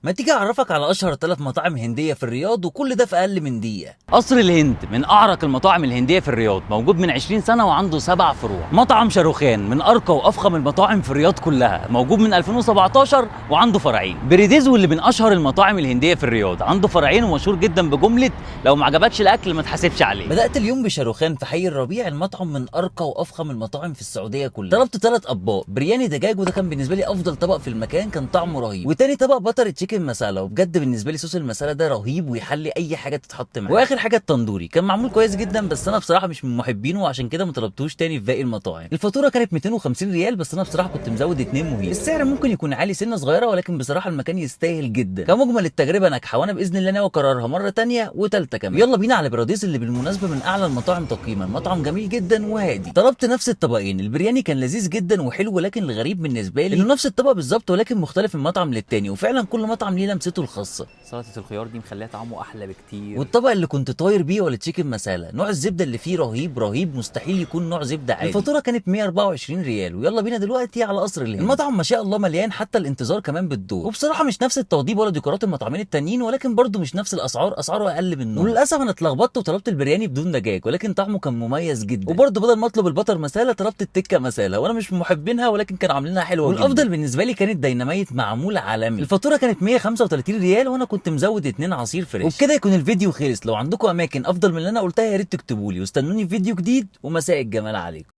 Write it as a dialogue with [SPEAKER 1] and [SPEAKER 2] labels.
[SPEAKER 1] ما تيجي اعرفك على اشهر 3 مطاعم هنديه في الرياض، وكل ده في اقل من دقيقه.
[SPEAKER 2] قصر الهند من اعرق المطاعم الهنديه في الرياض، موجود من 20 سنه وعنده 7 فروع. مطعم شاروخان من ارقى وافخم المطاعم في الرياض كلها، موجود من 2017 وعنده فرعين. بريديزو اللي من اشهر المطاعم الهنديه في الرياض، عنده فرعين ومشهور جدا بجمله لو ما عجبكش الاكل ما تحاسبش عليه.
[SPEAKER 1] بدات اليوم بشاروخان في حي الربيع، المطعم من ارقى وافخم المطاعم في السعوديه كلها. طلبت 3 اطباق برياني دجاج، وده كان بالنسبه لي افضل طبق في المكان، كان طعمه رهيب. وتاني طبق بتر تشيكن مسالا، وبجد بالنسبه لي صوص المساله ده رهيب ويحلي اي حاجه تتحط معاه. واخر حاجه التندوري، كان معمول كويس جدا، بس انا بصراحه مش من محبينه وعشان كده ما طلبتوش تاني في باقي المطاعم. الفاتوره كانت 250 ريال، بس انا بصراحه كنت مزود 2 مهين. السعر ممكن يكون عالي سنه صغيره، ولكن بصراحه المكان يستاهل جدا. كمجمل التجربه ناجحه، وانا باذن الله ناوي اكررها مره تانيه وثالثه كمان. يلا بينا على باراديس، اللي بالمناسبه من اعلى المطاعم تقييما، مطعم جميل جدا وهادي. طلبت نفس الطبقين، البرياني كان لذيذ جدا وحلو، ولكن الغريب بالنسبه لي انه نفس الطبق بالظبط ولكن مختلف من مطعم للتاني، وفعلا كل مطعم ليه لمسته الخاصه.
[SPEAKER 2] سلطه الخيار دي مخليها طعمه احلى بكتير.
[SPEAKER 1] والطبق اللي كنت طاير بيه ولا تشيكن مسالا، نوع الزبده اللي فيه رهيب رهيب، مستحيل يكون نوع زبده عادي. الفاتوره كانت 124 ريال. ويلا بينا دلوقتي على قصر الهند. المطعم ما شاء الله مليان، حتى الانتظار كمان بالدور، وبصراحه مش نفس التوضيب ولا ديكورات المطعمين التانيين، ولكن برده مش نفس الاسعار، اسعاره اقل منه. وللاسف انا اتلخبطت وطلبت البرياني بدون دجاج، ولكن طعمه كان مميز جدا. وبرده بدل ما اطلب البتر مسالا طلبت التكه مسالا، وانا مش من محبينها، ولكن كانوا عاملينها حلوه. والافضل بالنسبه لي كانت ديناميت معمول عالمي. الفاتوره كانت 135 ريال، وانا كنت مزود 2 عصير فريش. وبكده يكون الفيديو خلص. لو عندكم اماكن افضل من اللي انا قلتها يا ريت تكتبوا لي، واستنوني في فيديو جديد، ومساء الجمال عليكم.